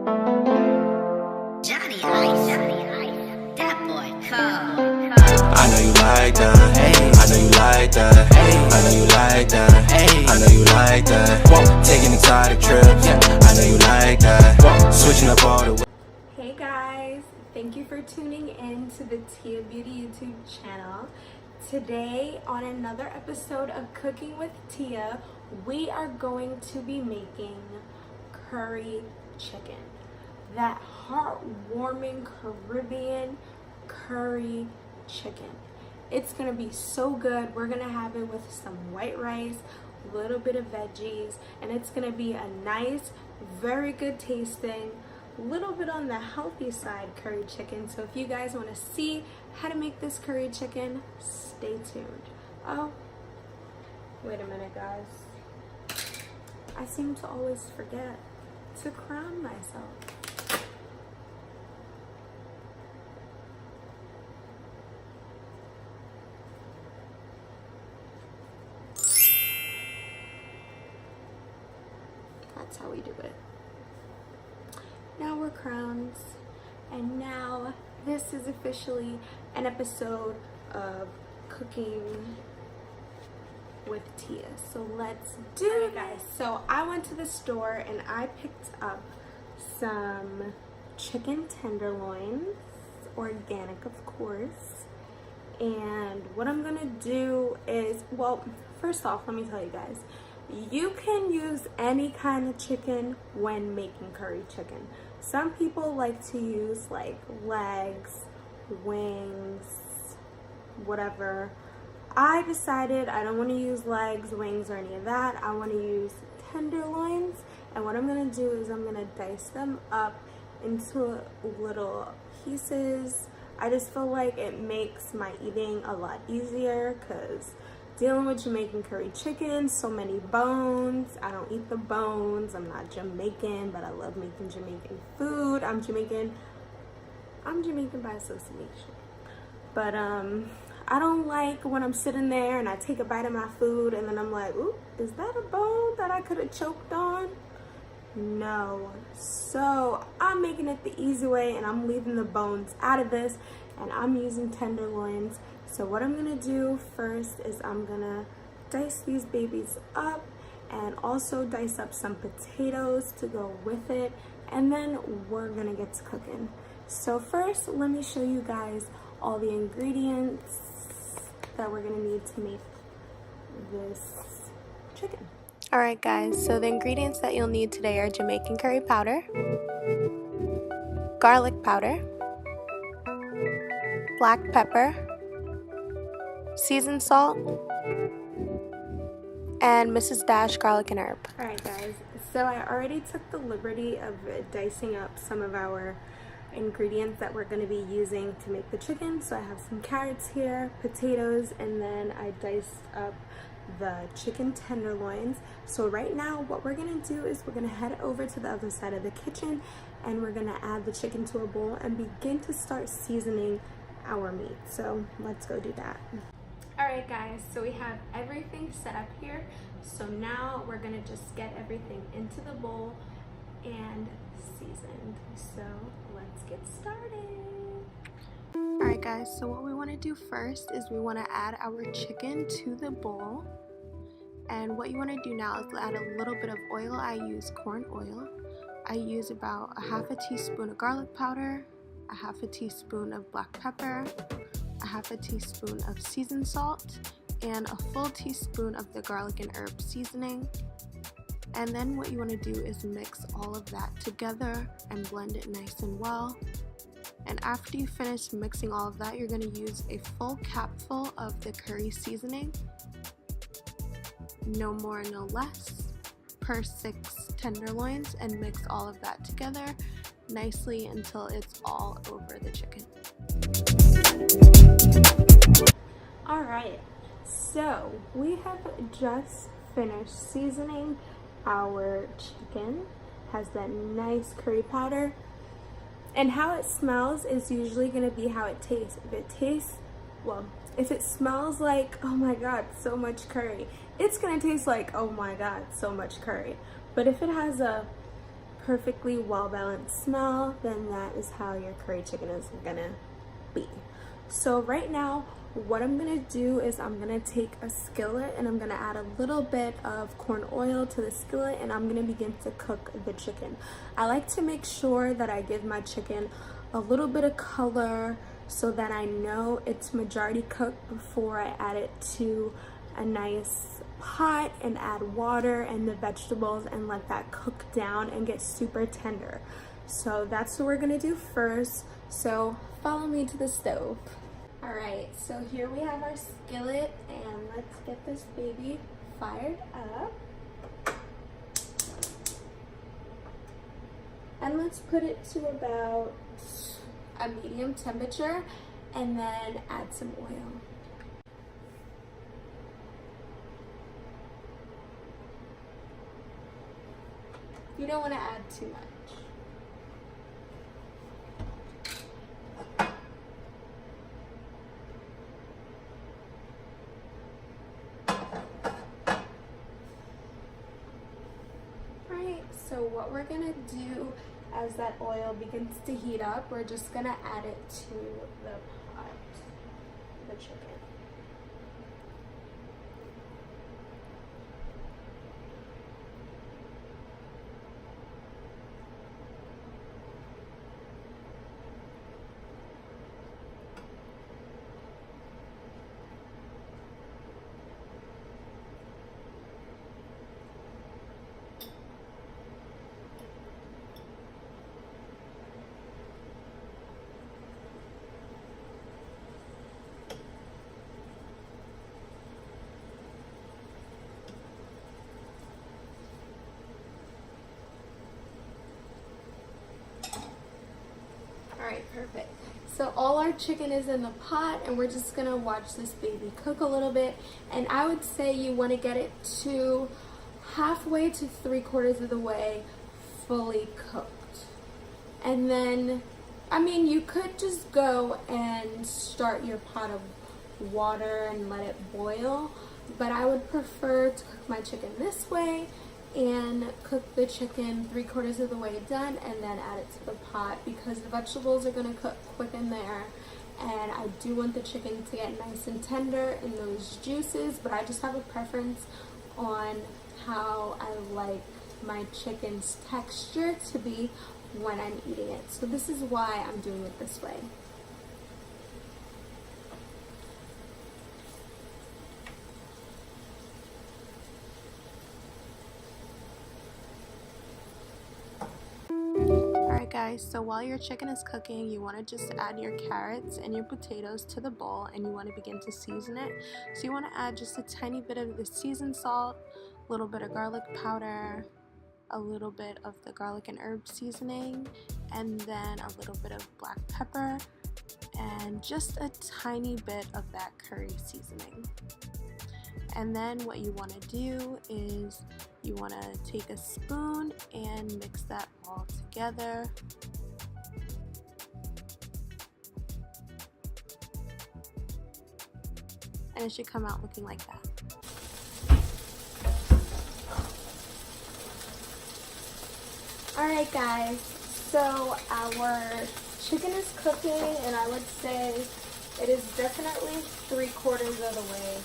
I know you like that. Hey, I know you like that. Hey, I know you like that. Hey, I know you like that. Whoa, taking exotic trips. Yeah, I know you like that. Whoa, switching up all the way. Hey guys, thank you for tuning in to the Tia Beauty YouTube channel. Today on another episode of Cooking with Tia, we are going to be making curry chicken. That heartwarming Caribbean curry chicken. It's gonna be so good. We're gonna have it with some white rice, a little bit of veggies, and it's gonna be a nice, very good tasting, little bit on the healthy side curry chicken. So if you guys want to see how to make this curry chicken, stay tuned. Oh, wait a minute guys, I seem to always forget to crown myself. That's how we do it. Now we're crowns, and now this is officially an episode of Cooking with Tia. So let's do it, guys. So I went to the store and I picked up some chicken tenderloins, organic of course. And what I'm gonna do is, well, first off, let me tell you guys, you can use any kind of chicken when making curry chicken. Some people like to use like legs, wings, whatever. I decided I don't want to use legs, wings, or any of that. I want to use tenderloins, and what I'm going to do is I'm going to dice them up into little pieces. I just feel like it makes my eating a lot easier because dealing with Jamaican curry chicken, so many bones. I don't eat the bones. I'm not Jamaican, but I love making Jamaican food. I'm Jamaican by association. But I don't like when I'm sitting there and I take a bite of my food and then I'm like, ooh, is that a bone that I could have choked on? No. So I'm making it the easy way and I'm leaving the bones out of this, and I'm using tenderloins. So what I'm gonna do first is I'm gonna dice these babies up and also dice up some potatoes to go with it, and then we're gonna get to cooking. So first, let me show you guys all the ingredients that we're gonna need to make this chicken. All right guys, so the ingredients that you'll need today are Jamaican curry powder, garlic powder, black pepper, seasoned salt, and Mrs. Dash garlic and herb. Alright guys, so I already took the liberty of dicing up some of our ingredients that we're going to be using to make the chicken. So I have some carrots here, potatoes, and then I diced up the chicken tenderloins. So right now what we're going to do is we're going to head over to the other side of the kitchen and we're going to add the chicken to a bowl and begin to start seasoning our meat. So let's go do that. Alright guys, so we have everything set up here. So now we're gonna just get everything into the bowl and seasoned. So let's get started. Alright guys, so what we want to do first is we want to add our chicken to the bowl. And what you want to do now is add a little bit of oil. I use corn oil. I use about a half a teaspoon of garlic powder, a half a teaspoon of black pepper, a half a teaspoon of seasoned salt, and a full teaspoon of the garlic and herb seasoning. And then what you want to do is mix all of that together and blend it nice and well. And after you finish mixing all of that, you're going to use a full capful of the curry seasoning, no more no less, per 6 tenderloins, and mix all of that together nicely until it's all over the chicken. Alright, so we have just finished seasoning our chicken. Has that nice curry powder, and how it smells is usually going to be how it tastes. If it smells like, oh my god, so much curry, it's going to taste like, oh my god, so much curry. But if it has a perfectly well-balanced smell, then that is how your curry chicken is gonna be. So right now, what I'm gonna do is I'm gonna take a skillet and I'm gonna add a little bit of corn oil to the skillet, and I'm gonna begin to cook the chicken. I like to make sure that I give my chicken a little bit of color so that I know it's majority cooked before I add it to a nice pot and add water and the vegetables and let that cook down and get super tender. So that's what we're gonna do first. So follow me to the stove. All right, so here we have our skillet, and let's get this baby fired up. And let's put it to about a medium temperature and then add some oil. You don't want to add too much. So what we're gonna do as that oil begins to heat up, we're just gonna add it to the pot, the chicken. All right, perfect. So all our chicken is in the pot, and we're just gonna watch this baby cook a little bit. And I would say you wanna get it to halfway to 3/4 of the way fully cooked. And then, I mean, you could just go and start your pot of water and let it boil, but I would prefer to cook my chicken this way and cook the chicken 3/4 of the way done and then add it to the pot, because the vegetables are gonna cook quick in there, and I do want the chicken to get nice and tender in those juices, but I just have a preference on how I like my chicken's texture to be when I'm eating it. So this is why I'm doing it this way. Alright guys, so while your chicken is cooking, you want to just add your carrots and your potatoes to the bowl, and you want to begin to season it. So you want to add just a tiny bit of the seasoned salt, a little bit of garlic powder, a little bit of the garlic and herb seasoning, and then a little bit of black pepper, and just a tiny bit of that curry seasoning. And then what you want to do is you want to take a spoon and mix that all together. And it should come out looking like that. Alright guys, so our chicken is cooking, and I would say it is definitely 3/4 of the way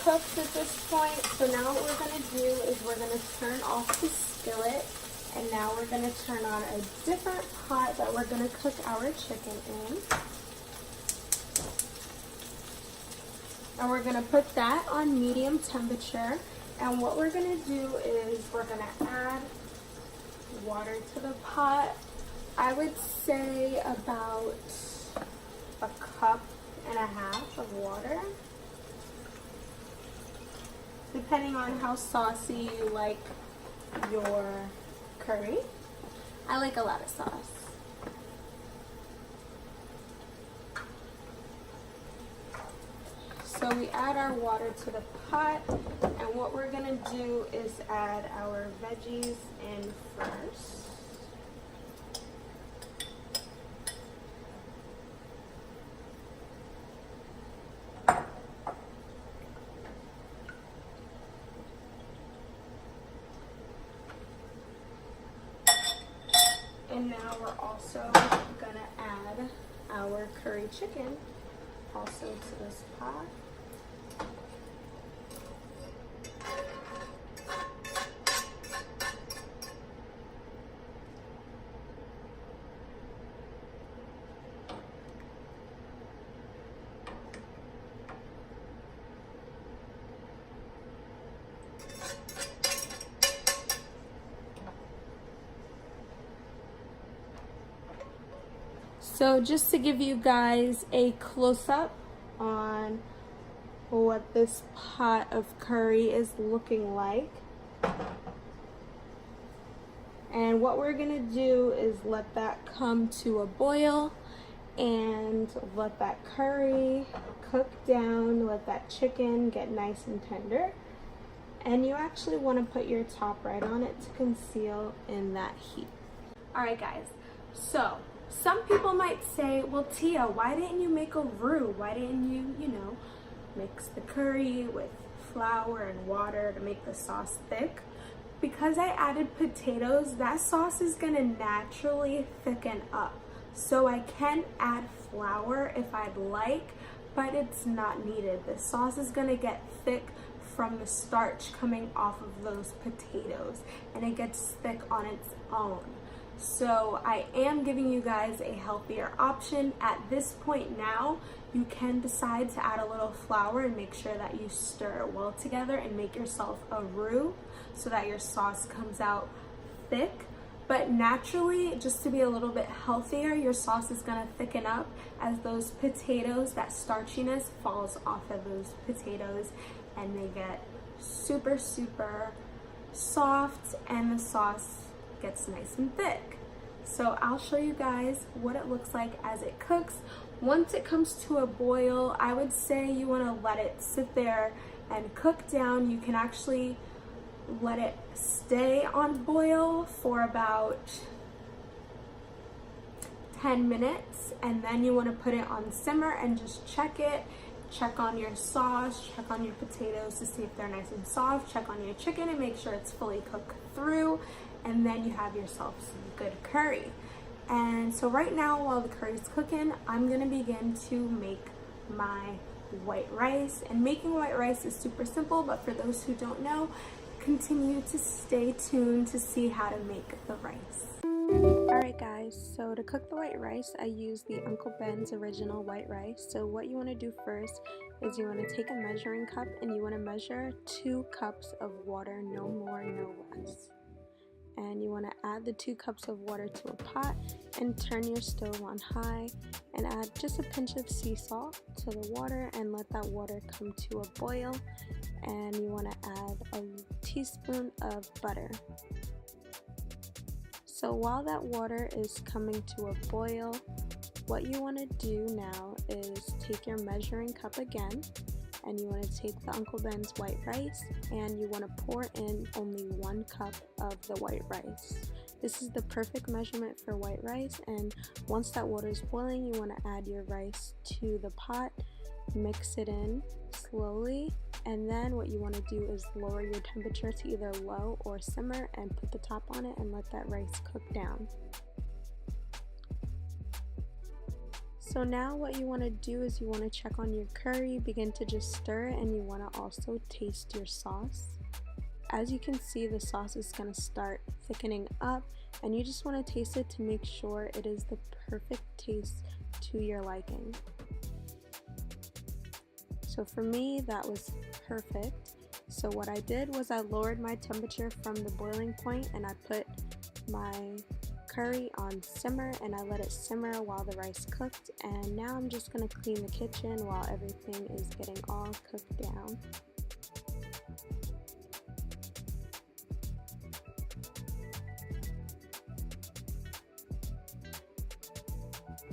cooked at this point. So now what we're going to do is we're going to turn off the skillet, and now we're going to turn on a different pot that we're going to cook our chicken in. And we're going to put that on medium temperature, and what we're going to do is we're going to add water to the pot. I would say about 1.5 cups of water, depending on how saucy you like your curry. I like a lot of sauce. So we add our water to the pot, and what we're gonna do is add our veggies in first. And now we're also gonna add our curry chicken also to this pot. So just to give you guys a close-up on what this pot of curry is looking like. And what we're gonna do is let that come to a boil and let that curry cook down, let that chicken get nice and tender. And you actually want to put your top right on it to conceal in that heat. All right, guys, so some people might say, well, Tia, why didn't you make a roux? Why didn't you know, mix the curry with flour and water to make the sauce thick? Because I added potatoes, that sauce is gonna naturally thicken up. So I can add flour if I'd like, but it's not needed. The sauce is gonna get thick from the starch coming off of those potatoes, and it gets thick on its own. So I am giving you guys a healthier option. At this point now, you can decide to add a little flour and make sure that you stir it well together and make yourself a roux so that your sauce comes out thick. But naturally, just to be a little bit healthier, your sauce is gonna thicken up as those potatoes, that starchiness falls off of those potatoes and they get super, super soft and the sauce gets nice and thick. So I'll show you guys what it looks like as it cooks. Once it comes to a boil, I would say you want to let it sit there and cook down. You can actually let it stay on boil for about 10 minutes, and then you want to put it on simmer and just check it. Check on your sauce, check on your potatoes to see if they're nice and soft, check on your chicken and make sure it's fully cooked through, and then you have yourself some good curry. And so right now, while the curry's cooking, I'm gonna begin to make my white rice. And making white rice is super simple, but for those who don't know, continue to stay tuned to see how to make the rice. Alright guys, so to cook the white rice, I use the Uncle Ben's original white rice. So what you want to do first is you want to take a measuring cup and you want to measure 2 cups of water, no more, no less. And you want to add the 2 cups of water to a pot and turn your stove on high and add just a pinch of sea salt to the water and let that water come to a boil. And you want to add a teaspoon of butter. So while that water is coming to a boil, what you want to do now is take your measuring cup again, and you want to take the Uncle Ben's white rice and you want to pour in only 1 cup of the white rice. This is the perfect measurement for white rice, and once that water is boiling, you want to add your rice to the pot, mix it in slowly, and then what you want to do is lower your temperature to either low or simmer and put the top on it and let that rice cook down. So now what you want to do is you want to check on your curry, begin to just stir it, and you want to also taste your sauce. As you can see, the sauce is going to start thickening up, and you just want to taste it to make sure it is the perfect taste to your liking. So for me, that was perfect. So what I did was I lowered my temperature from the boiling point and I put my curry on simmer and I let it simmer while the rice cooked. And now I'm just going to clean the kitchen while everything is getting all cooked down.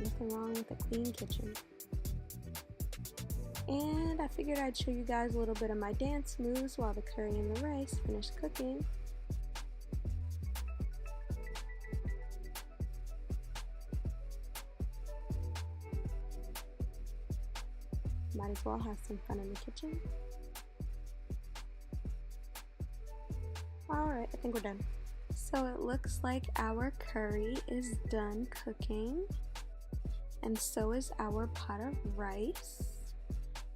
Nothing wrong with a clean kitchen. And I figured I'd show you guys a little bit of my dance moves while the curry and the rice finish cooking. Might as well have some fun in the kitchen. Alright, I think we're done. So it looks like our curry is done cooking, and so is our pot of rice.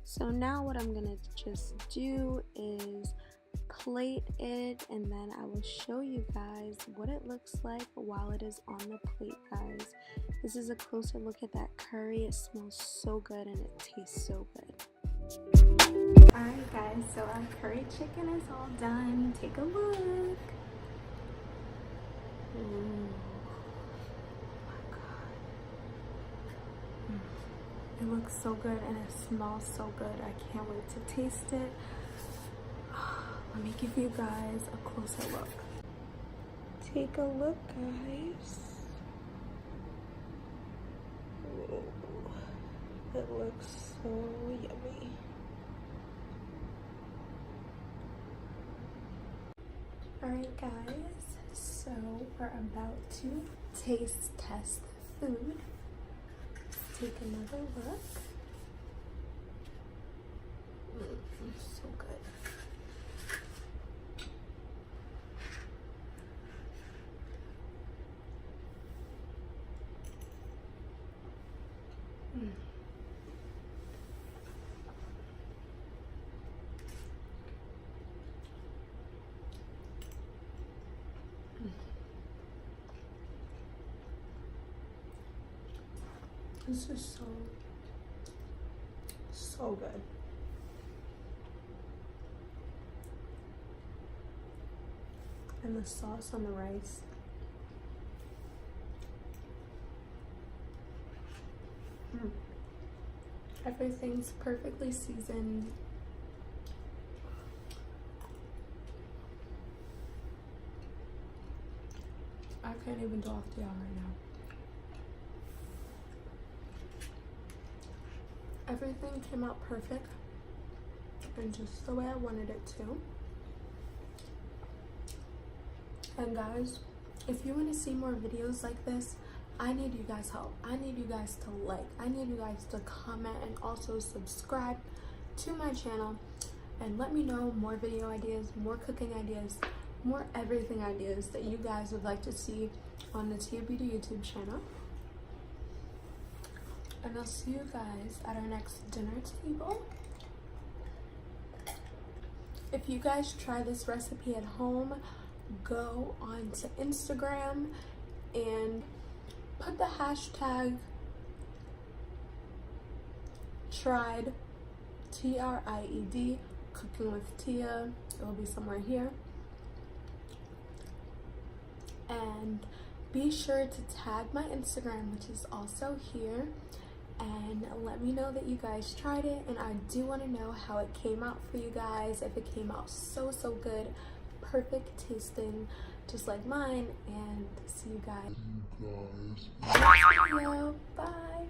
So now what I'm gonna just do is plate it, and then I will show you guys what it looks like while it is on the plate, guys. This is a closer look at that curry. It smells so good and it tastes so good. Alright guys, so our curry chicken is all done. Take a look. Ooh. Oh my god. It looks so good and it smells so good. I can't wait to taste it. Let me give you guys a closer look. Take a look, guys. Ooh. It looks so yummy. Alright guys, so we're about to taste test the food. Let's take another look. So good. This is so good. And the sauce on the rice. Everything's perfectly seasoned. I can't even talk to y'all right now. Everything came out perfect and just the way I wanted it to. And guys, if you want to see more videos like this, I need you guys' help. I need you guys to like. I need you guys to comment and also subscribe to my channel and let me know more video ideas, more cooking ideas, more everything ideas that you guys would like to see on the Tia Beauty YouTube channel. And I'll see you guys at our next dinner table. If you guys try this recipe at home, go on to Instagram and put the hashtag tried, TRIED, cooking with Tia. It will be somewhere here. And be sure to tag my Instagram, which is also here, and let me know that you guys tried it. And I do want to know how it came out for you guys, if it came out so good, perfect tasting, just like mine. And see you guys in the next video. Bye.